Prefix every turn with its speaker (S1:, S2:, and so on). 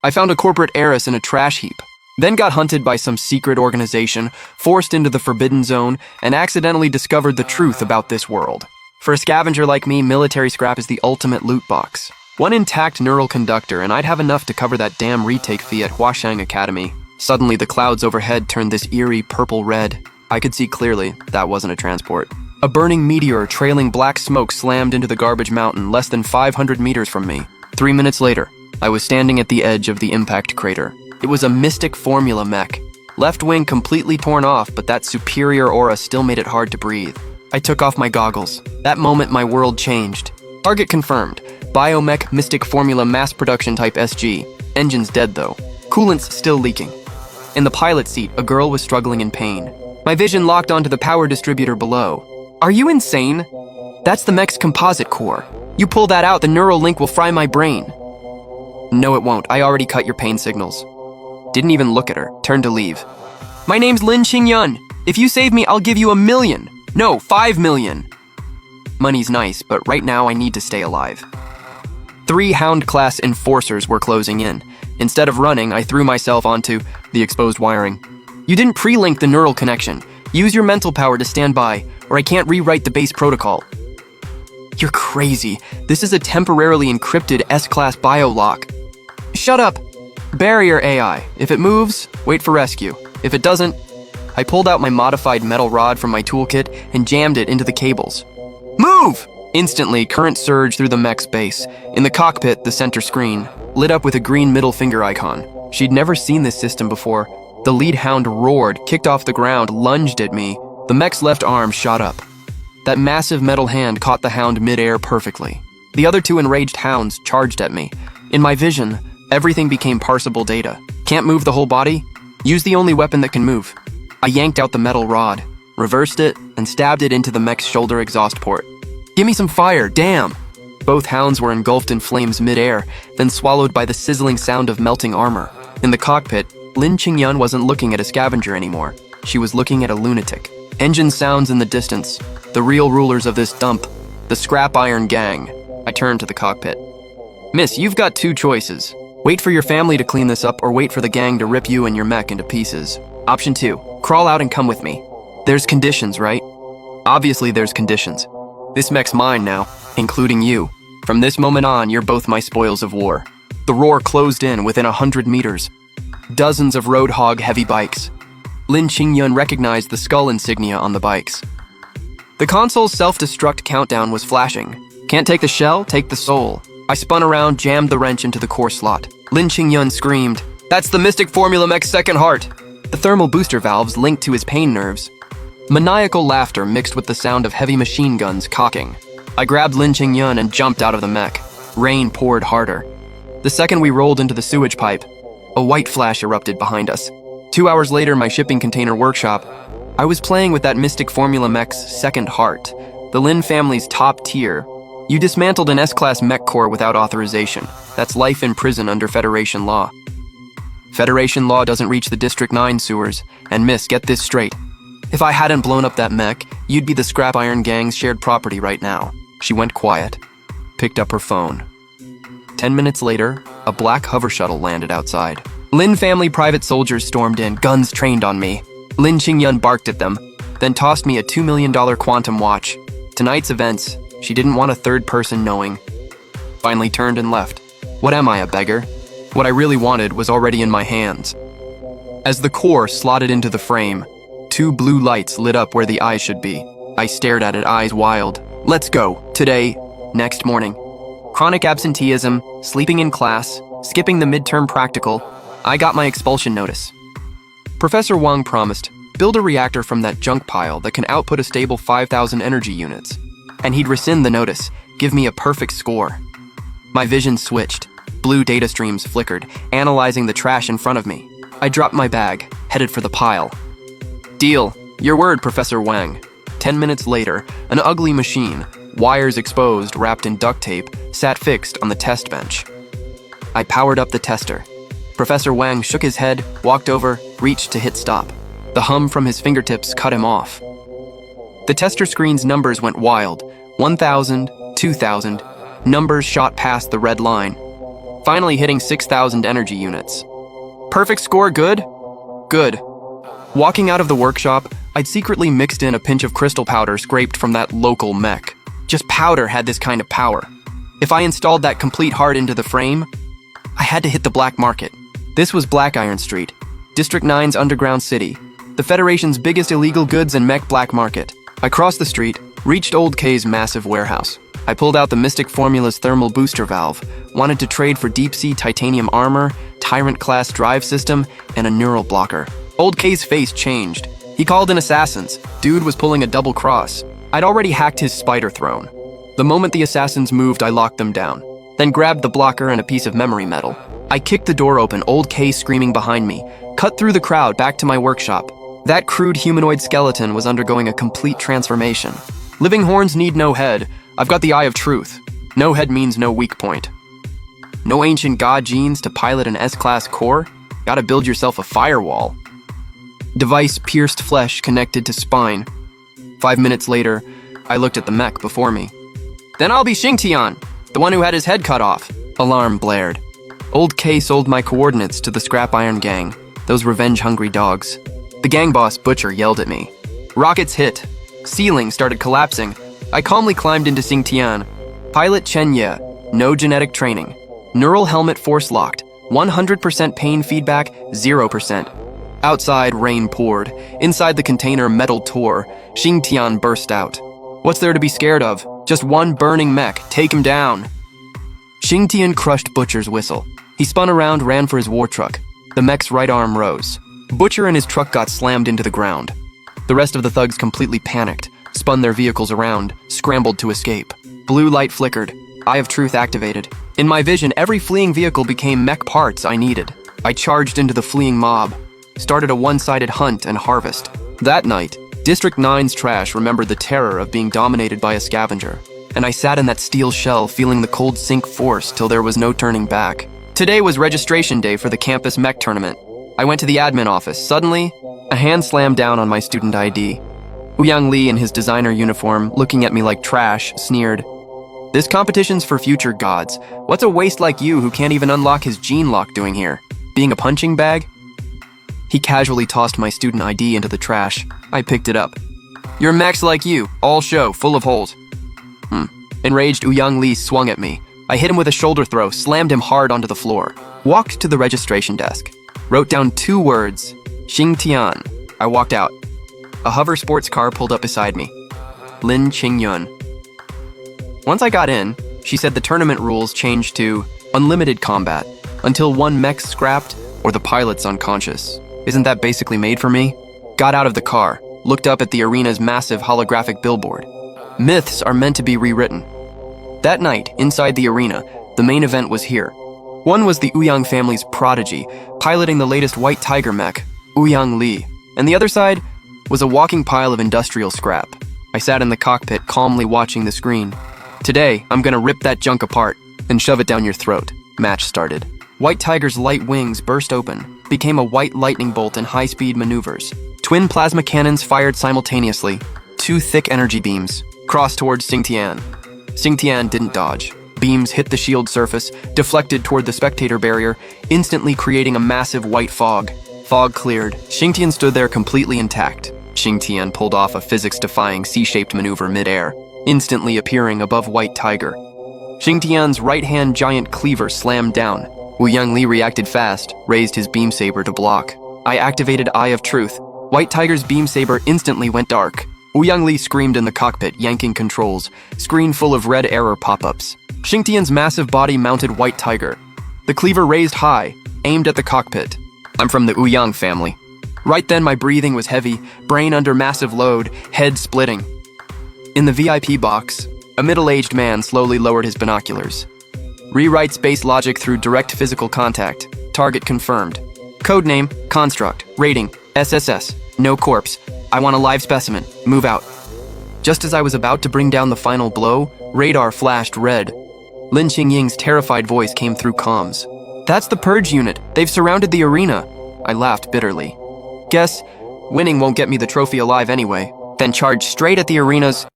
S1: I found a corporate heiress in a trash heap, then got hunted by some secret organization, forced into the Forbidden Zone, and accidentally discovered the truth about this world. For a scavenger like me, military scrap is the ultimate loot box. One intact neural conductor, and I'd have enough to cover that damn retake fee at Huashang Academy. Suddenly, the clouds overhead turned this eerie purple-red. I could see clearly that wasn't a transport. A burning meteor trailing black smoke slammed into the garbage mountain less than 500 meters from me. 3 minutes later, I was standing at the edge of the impact crater. It was a Mystic Formula mech. Left wing completely torn off, but that superior aura still made it hard to breathe. I took off my goggles. That moment, my world changed. Target confirmed. Biomech Mystic Formula mass production type SG. Engine's dead though. Coolant's still leaking. In the pilot seat, a girl was struggling in pain. My vision locked onto the power distributor below. Are you insane? That's the mech's composite core. You pull that out, the neural link will fry my brain. No, it won't. I already cut your pain signals. Didn't even look at her. Turned to leave. My name's Lin Qingyun. If you save me, I'll give you 1 million. No, 5 million. Money's nice, but right now I need to stay alive. 3 Hound-class enforcers were closing in. Instead of running, I threw myself onto the exposed wiring. You didn't pre-link the neural connection. Use your mental power to stand by, or I can't rewrite the base protocol. You're crazy. This is a temporarily encrypted S-class biolock. Shut up. Barrier AI. If it moves, wait for rescue. If it doesn't, I pulled out my modified metal rod from my toolkit and jammed it into the cables. Move! Instantly, current surged through the mech's base. In the cockpit, the center screen lit up with a green middle finger icon. She'd never seen this system before. The lead hound roared, kicked off the ground, lunged at me. The mech's left arm shot up. That massive metal hand caught the hound mid-air perfectly. The other 2 enraged hounds charged at me. In my vision, everything became parsable data. Can't move the whole body? Use the only weapon that can move. I yanked out the metal rod, reversed it, and stabbed it into the mech's shoulder exhaust port. Give me some fire, damn! Both hounds were engulfed in flames mid-air, then swallowed by the sizzling sound of melting armor. In the cockpit, Lin Qingyun wasn't looking at a scavenger anymore. She was looking at a lunatic. Engine sounds in the distance. The real rulers of this dump. The Scrap Iron Gang. I turned to the cockpit. Miss, you've got 2 choices. Wait for your family to clean this up, or wait for the gang to rip you and your mech into pieces. Option 2. Crawl out and come with me. There's conditions, right? Obviously there's conditions. This mech's mine now, including you. From this moment on, you're both my spoils of war. The roar closed in within 100 meters. Dozens of Roadhog heavy bikes. Lin Qingyun recognized the skull insignia on the bikes. The console's self-destruct countdown was flashing. Can't take the shell, take the soul. I spun around, jammed the wrench into the core slot. Lin Qingyun screamed, "That's the Mystic Formula mech's second heart!" The thermal booster valves linked to his pain nerves. Maniacal laughter mixed with the sound of heavy machine guns cocking. I grabbed Lin Qingyun and jumped out of the mech. Rain poured harder. The second we rolled into the sewage pipe, a white flash erupted behind us. 2 hours later, my shipping container workshop, I was playing with that Mystic Formula mech's second heart, the Lin family's top tier. You dismantled an S-class mech core without authorization. That's life in prison under Federation law. Federation law doesn't reach the District 9 sewers. And miss, get this straight. If I hadn't blown up that mech, you'd be the Scrap Iron Gang's shared property right now. She went quiet, picked up her phone. 10 minutes later, a black hover shuttle landed outside. Lin family private soldiers stormed in, guns trained on me. Lin Qingyun barked at them, then tossed me a $2 million quantum watch. Tonight's events, she didn't want a third person knowing. Finally turned and left. What am I, a beggar? What I really wanted was already in my hands. As the core slotted into the frame, 2 blue lights lit up where the eyes should be. I stared at it, eyes wild. Let's go. Today, next morning. Chronic absenteeism, sleeping in class, skipping the midterm practical. I got my expulsion notice. Professor Wang promised, build a reactor from that junk pile that can output a stable 5,000 energy units. And he'd rescind the notice, give me a perfect score. My vision switched. Blue data streams flickered, analyzing the trash in front of me. I dropped my bag, headed for the pile. Deal. Your word, Professor Wang. 10 minutes later, an ugly machine, wires exposed, wrapped in duct tape, sat fixed on the test bench. I powered up the tester. Professor Wang shook his head, walked over, reached to hit stop. The hum from his fingertips cut him off. The tester screen's numbers went wild. 1,000, 2,000. Numbers shot past the red line. finally hitting 6,000 energy units. Perfect score, good? Good. Walking out of the workshop, I'd secretly mixed in a pinch of crystal powder scraped from that local mech. Just powder had this kind of power. If I installed that complete heart into the frame, I had to hit the black market. This was Black Iron Street, District 9's underground city, the Federation's biggest illegal goods and mech black market. I crossed the street, reached Old K's massive warehouse. I pulled out the Mystic Formula's thermal booster valve, wanted to trade for deep-sea titanium armor, Tyrant-class drive system, and a neural blocker. Old K's face changed. He called in assassins. Dude was pulling a double cross. I'd already hacked his spider throne. The moment the assassins moved, I locked them down, then grabbed the blocker and a piece of memory metal. I kicked the door open, Old K screaming behind me, cut through the crowd back to my workshop. That crude humanoid skeleton was undergoing a complete transformation. Living horns need no head. I've got the Eye of Truth. No head means no weak point. No ancient god genes to pilot an S-class core? Gotta build yourself a firewall. Device pierced flesh connected to spine. 5 minutes later, I looked at the mech before me. Then I'll be Xingtian, the one who had his head cut off. Alarm blared. Old K sold my coordinates to the Scrap Iron Gang, those revenge-hungry dogs. The gang boss, Butcher, yelled at me. Rockets hit. Ceiling started collapsing. I calmly climbed into Xingtian. Pilot Chen Ye, no genetic training. Neural helmet force locked. 100% pain feedback, 0%. Outside, rain poured. Inside the container, metal tore. Xingtian burst out. What's there to be scared of? Just one burning mech. Take him down. Xingtian crushed Butcher's whistle. He spun around, ran for his war truck. The mech's right arm rose. Butcher and his truck got slammed into the ground. The rest of the thugs completely panicked, spun their vehicles around, scrambled to escape. Blue light flickered. Eye of Truth activated. In my vision, every fleeing vehicle became mech parts I needed. I charged into the fleeing mob, started a one-sided hunt and harvest. That night, District 9's trash remembered the terror of being dominated by a scavenger, and I sat in that steel shell feeling the cold sink force till there was no turning back. Today was registration day for the campus mech tournament. I went to the admin office. Suddenly, a hand slammed down on my student ID. Ouyang Li in his designer uniform, looking at me like trash, sneered. This competition's for future gods. What's a waste like you who can't even unlock his gene lock doing here? Being a punching bag? He casually tossed my student ID into the trash. I picked it up. You're mechs like you, all show, full of holes. Enraged, Ouyang Li swung at me. I hit him with a shoulder throw, slammed him hard onto the floor. Walked to the registration desk. Wrote down 2 words, Xingtian. I walked out. A hover sports car pulled up beside me. Lin Qingyun. Once I got in, she said the tournament rules changed to unlimited combat, until one mech's scrapped or the pilot's unconscious. Isn't that basically made for me? Got out of the car, looked up at the arena's massive holographic billboard. Myths are meant to be rewritten. That night, inside the arena, the main event was here. One was the Ouyang family's prodigy, piloting the latest White Tiger mech, Ouyang Li, and the other side was a walking pile of industrial scrap. I sat in the cockpit, calmly watching the screen. Today, I'm gonna rip that junk apart and shove it down your throat. Match started. White Tiger's light wings burst open, became a white lightning bolt in high-speed maneuvers. Twin plasma cannons fired simultaneously. 2 thick energy beams crossed towards Xingtian. Xingtian didn't dodge. Beams hit the shield surface, deflected toward the spectator barrier, instantly creating a massive white fog. Fog cleared. Xingtian stood there completely intact. Xingtian pulled off a physics-defying C-shaped maneuver mid-air, instantly appearing above White Tiger. Xingtian's right-hand giant cleaver slammed down. Ouyang Li reacted fast, raised his beam saber to block. I activated Eye of Truth. White Tiger's beam saber instantly went dark. Ouyang Li screamed in the cockpit, yanking controls. Screen full of red error pop-ups. Xingtian's massive body mounted White Tiger. The cleaver raised high, aimed at the cockpit. I'm from the Ouyang family. Right then, my breathing was heavy, brain under massive load, head splitting. In the VIP box, a middle-aged man slowly lowered his binoculars. Rewrite space logic through direct physical contact. Target confirmed. Codename, Construct. Rating, SSS. No corpse. I want a live specimen. Move out. Just as I was about to bring down the final blow, radar flashed red. Lin Qingying's terrified voice came through comms. That's the Purge unit. They've surrounded the arena. I laughed bitterly. Guess winning won't get me the trophy alive anyway. Then charged straight at the arena's